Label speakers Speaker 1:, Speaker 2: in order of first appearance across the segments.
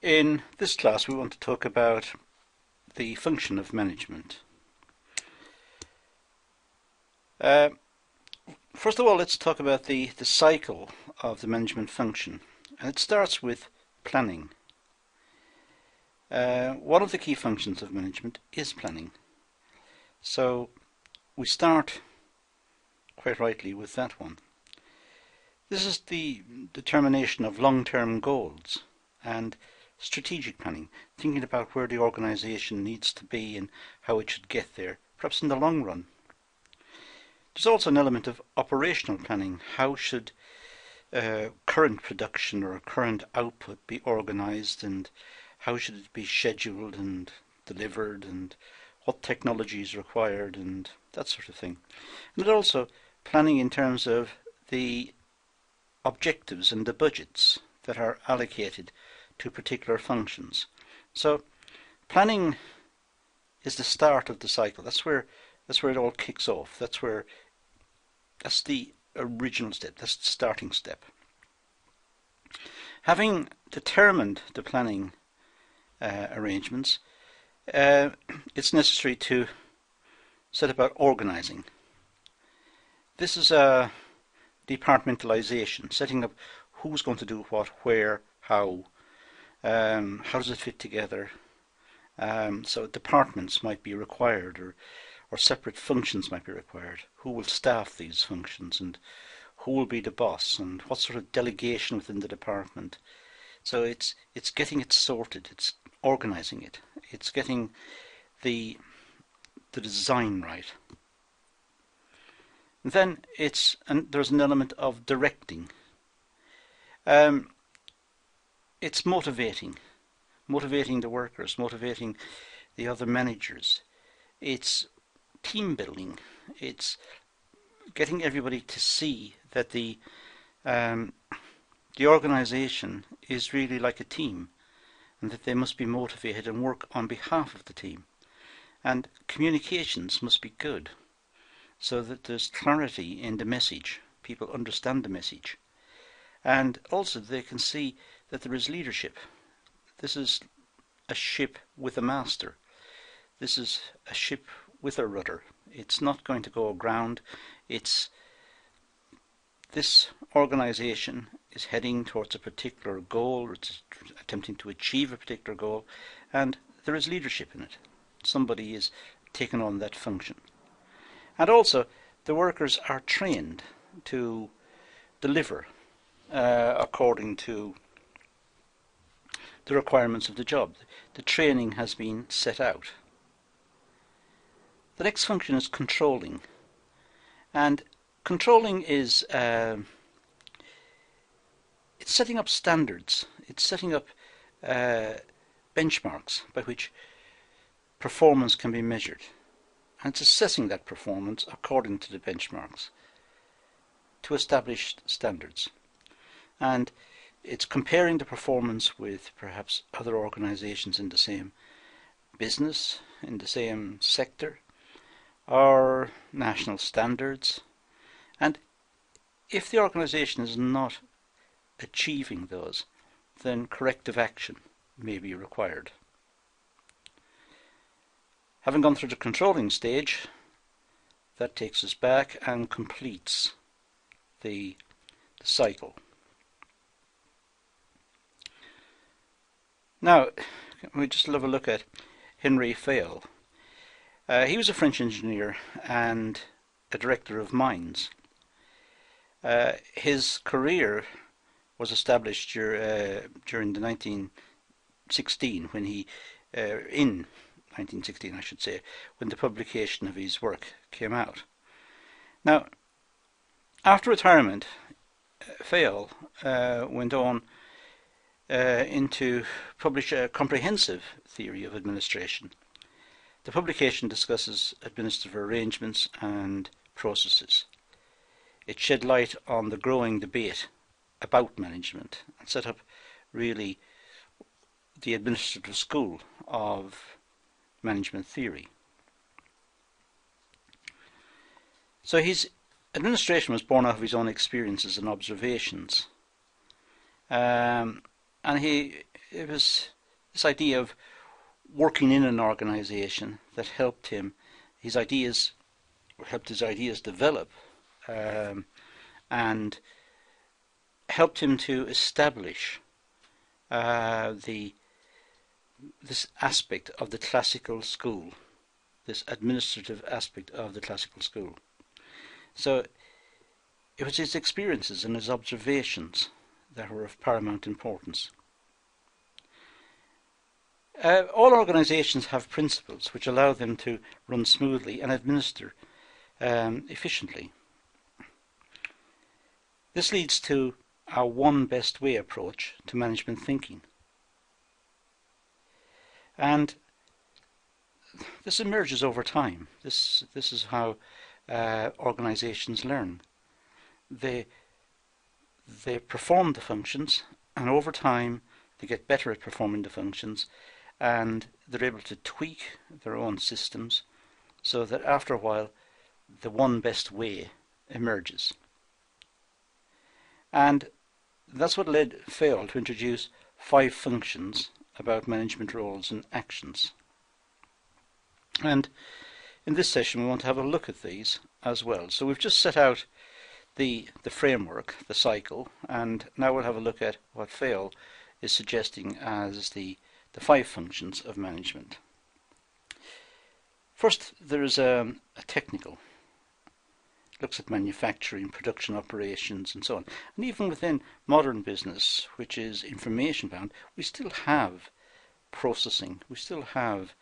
Speaker 1: In this class we want to talk about the function of management. First of all, let's talk about the cycle of the management function, and it starts with planning. One of the key functions of management is planning, so we start quite rightly with that one. This is the determination of long-term goals and strategic planning, thinking about where the organisation needs to be and how it should get there, perhaps in the long run. There's also an element of operational planning. How should current production or current output be organised, and how should it be scheduled and delivered, and what technology is required, and that sort of thing. And also planning in terms of the objectives and the budgets that are allocated to particular functions. So planning is the start of the cycle. That's where it all kicks off. That's the original step. That's the starting step. Having determined the planning arrangements, it's necessary to set about organising. This is a departmentalisation, setting up who's going to do what, where, how does it fit together. So departments might be required, or separate functions might be required. Who will staff these functions, and who will be the boss, and what sort of delegation within the department. So it's getting it sorted, it's organising it, it's getting the design right. And then there's an element of directing. It's motivating the workers, motivating the other managers. It's team building. It's getting everybody to see that the organisation is really like a team, and that they must be motivated and work on behalf of the team. And communications must be good, so that there's clarity in the message. People understand the message. And also they can see that there is leadership. This is a ship with a master. This is a ship with a rudder. It's not going to go aground. This organisation is heading towards a particular goal, or it's attempting to achieve a particular goal, and there is leadership in it. Somebody is taking on that function. And also the workers are trained to deliver according to the requirements of the job. The training has been set out. The next function is controlling. And controlling is it's setting up standards. It's setting up benchmarks by which performance can be measured. And it's assessing that performance according to the benchmarks to establish standards. And it's comparing the performance with perhaps other organizations in the same business, in the same sector, or national standards. And if the organization is not achieving those, then corrective action may be required. Having gone through the controlling stage, that takes us back and completes the cycle. Now, we just have a look at Henri Fayol. He was a French engineer and a director of mines. His career was established during the 1916, when he, in 1916 I should say, when the publication of his work came out. Now, after retirement, Fayol went on to publish a comprehensive theory of administration. The publication discusses administrative arrangements and processes. It shed light on the growing debate about management and set up really the administrative school of management theory. So his administration was born out of his own experiences and observations. And it was this idea of working in an organization that helped his ideas develop, and helped him to establish this aspect of the classical school, this administrative aspect of the classical school. So it was his experiences and his observations that were of paramount importance. All organizations have principles which allow them to run smoothly and administer efficiently. This leads to our one best way approach to management thinking. And this emerges over time. This is how organizations learn. They perform the functions, and over time they get better at performing the functions, and they're able to tweak their own systems so that after a while the one best way emerges. And that's what led Fayol to introduce 5 functions about management roles and actions. And in this session we want to have a look at these as well. So we've just set out the framework, the cycle, and now we'll have a look at what Fayol is suggesting as the 5 functions of management. First, there is a technical. It looks at manufacturing, production operations, and so on. And even within modern business, which is information bound, we still have processing. We still have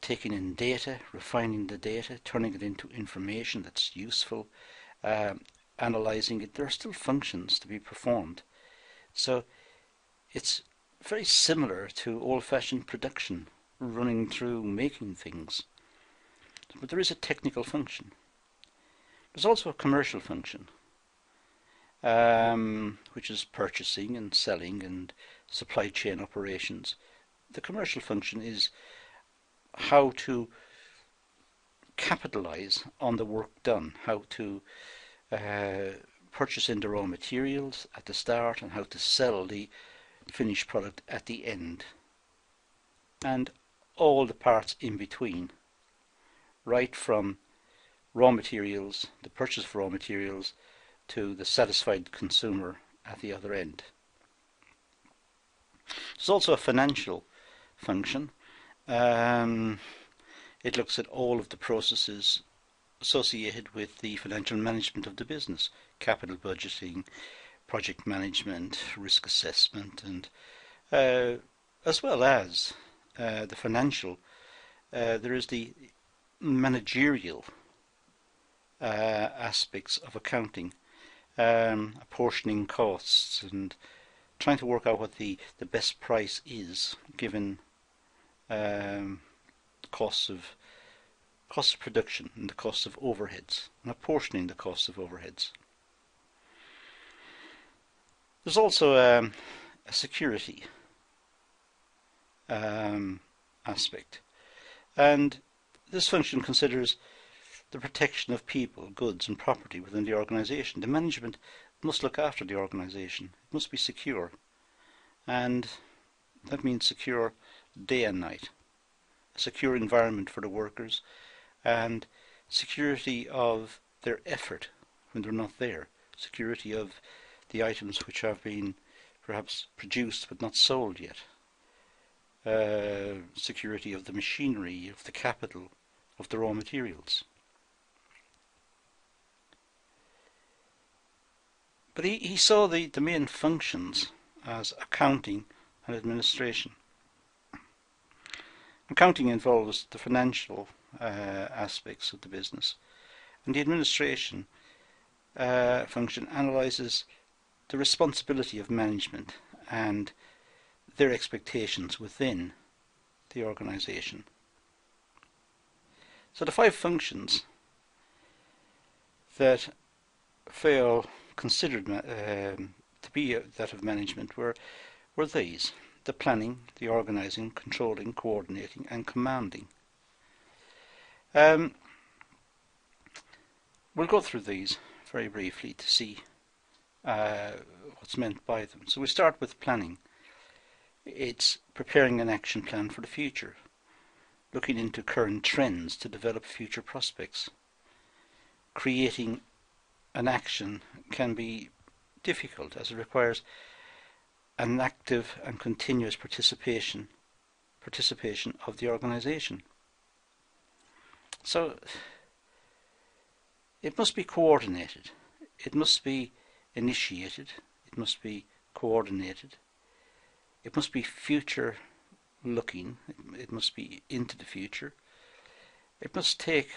Speaker 1: taking in data, refining the data, turning it into information that's useful, analysing it. There are still functions to be performed. So it's very similar to old-fashioned production, running through making things. But there is a technical function. There's also a commercial function, which is purchasing and selling and supply chain operations. The commercial function is how to capitalize on the work done, how to purchase in the raw materials at the start and how to sell the finished product at the end, and all the parts in between, right from raw materials, the purchase of raw materials, to the satisfied consumer at the other end. There's also a financial function. It looks at all of the processes associated with the financial management of the business, capital budgeting, project management, risk assessment, and as well as the financial, there is the managerial aspects of accounting, apportioning costs and trying to work out what the best price is given costs of production and the costs of overheads, and apportioning the costs of overheads. There's also a security aspect, and this function considers the protection of people, goods and property within the organization. The management must look after the organization. It must be secure, and that means secure day and night, a secure environment for the workers, and security of their effort when they're not there, security of the items which have been perhaps produced but not sold yet, security of the machinery, of the capital, of the raw materials. But he saw the main functions as accounting and administration. Accounting involves the financial aspects of the business, and the administration function analyzes the responsibility of management and their expectations within the organization. So the 5 functions that Fayol considered to be that of management were these: the planning, the organizing, controlling, coordinating, and commanding. We'll go through these very briefly to see what's meant by them. So we start with planning. It's preparing an action plan for the future, looking into current trends to develop future prospects. Creating an action can be difficult as it requires an active and continuous participation of the organisation. So it must be coordinated, it must be initiated, it must be coordinated, it must be future looking, it must be into the future, it must take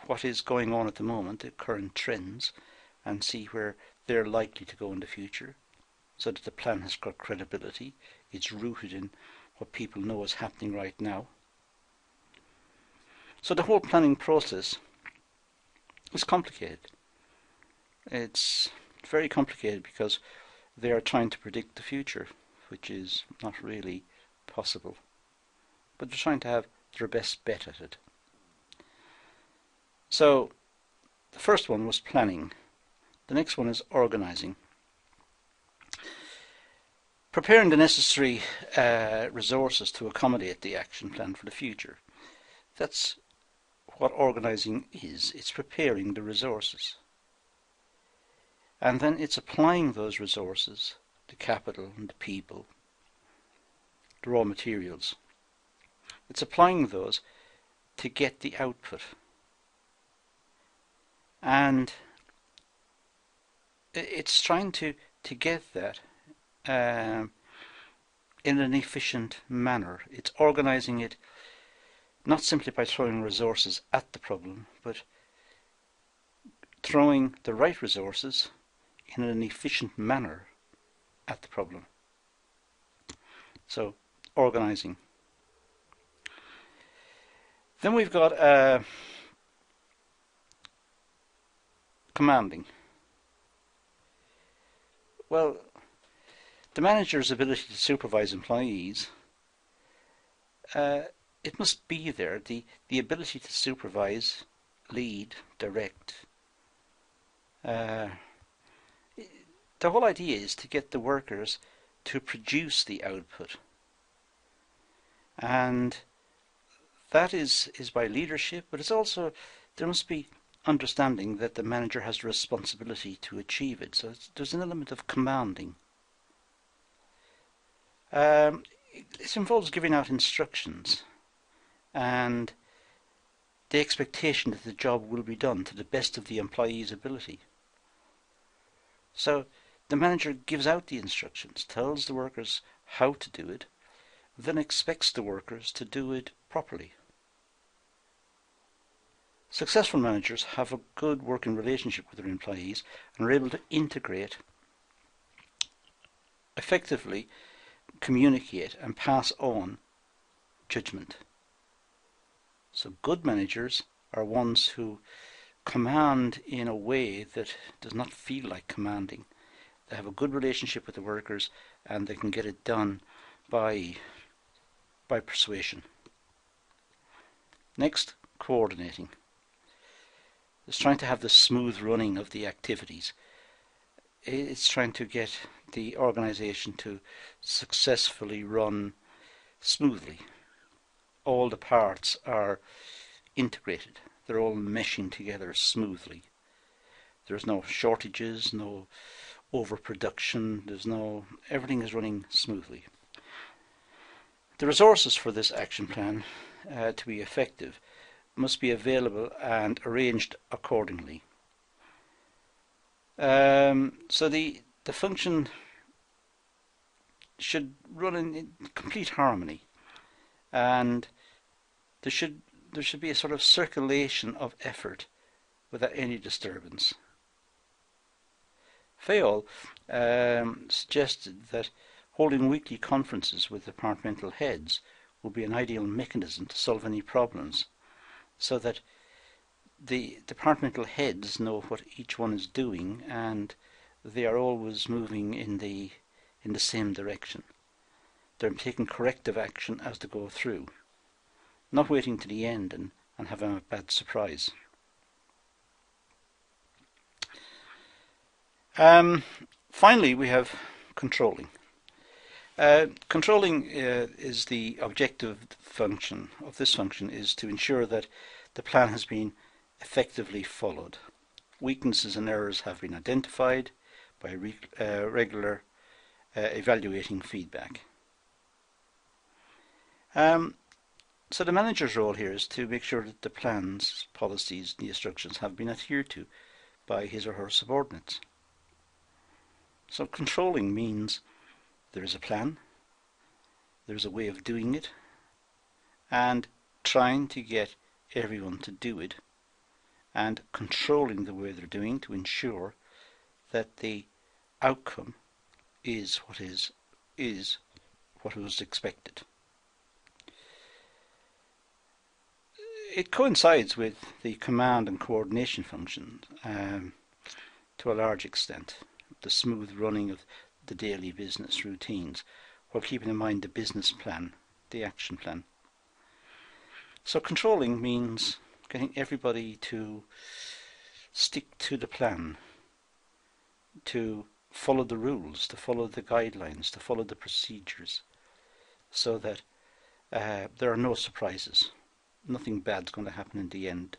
Speaker 1: what is going on at the moment, the current trends, and see where they're likely to go in the future, so that the plan has got credibility, it's rooted in what people know is happening right now. So the whole planning process is complicated. It's very complicated because they are trying to predict the future, which is not really possible. But they're trying to have their best bet at it. So the first one was planning. The next one is organising. Preparing the necessary resources to accommodate the action plan for the future. That's what organising is. It's preparing the resources. And then it's applying those resources, the capital and the people, the raw materials. It's applying those to get the output. And it's trying to get that in an efficient manner. It's organising it not simply by throwing resources at the problem, but throwing the right resources in an efficient manner at the problem. So, organising. Then we've got commanding. Well, the manager's ability to supervise employees, it must be there. The ability to supervise, lead, direct. The whole idea is to get the workers to produce the output. And that is by leadership, but it's also, there must be understanding that the manager has a responsibility to achieve it. So there's an element of commanding. It involves giving out instructions and the expectation that the job will be done to the best of the employee's ability. So the manager gives out the instructions, tells the workers how to do it, then expects the workers to do it properly. Successful managers have a good working relationship with their employees and are able to integrate, effectively communicate and pass on judgment. So good managers are ones who command in a way that does not feel like commanding. They have a good relationship with the workers and they can get it done by persuasion. Next, coordinating. It's trying to have the smooth running of the activities. It's trying to get the organisation to successfully run smoothly. All the parts are integrated. They're all meshing together smoothly. There's no shortages, no overproduction, everything is running smoothly. The resources for this action plan to be effective must be available and arranged accordingly. So the function should run in complete harmony, and there should be a sort of circulation of effort without any disturbance. Fayol suggested that holding weekly conferences with departmental heads would be an ideal mechanism to solve any problems, so that the departmental heads know what each one is doing and they are always moving in the same direction. They're taking corrective action as they go through, not waiting to the end and having a bad surprise. Finally, we have controlling. Controlling is the objective function of this function is to ensure that the plan has been effectively followed. Weaknesses and errors have been identified by regular evaluating feedback. So the manager's role here is to make sure that the plans, policies, and the instructions have been adhered to by his or her subordinates. So controlling means there is a plan, there's a way of doing it, and trying to get everyone to do it, and controlling the way they're doing to ensure that the outcome is what was expected. It coincides with the command and coordination functions to a large extent, the smooth running of the daily business routines, while keeping in mind the business plan, the action plan. So controlling means getting everybody to stick to the plan, to follow the rules, to follow the guidelines, to follow the procedures, so that there are no surprises. Nothing bad's going to happen in the end.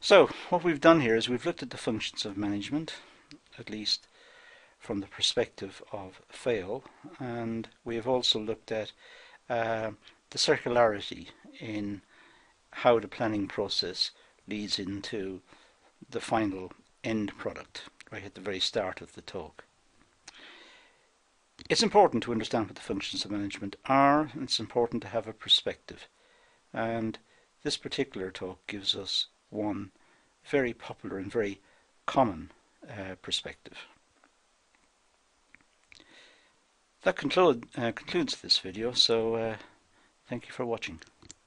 Speaker 1: So what we've done here is we've looked at the functions of management, at least from the perspective of Fayol, and we have also looked at the circularity in how the planning process leads into the final end product, right at the very start of the talk. It's important to understand what the functions of management are, and it's important to have a perspective. And this particular talk gives us one very popular and very common perspective. That concludes this video, so thank you for watching.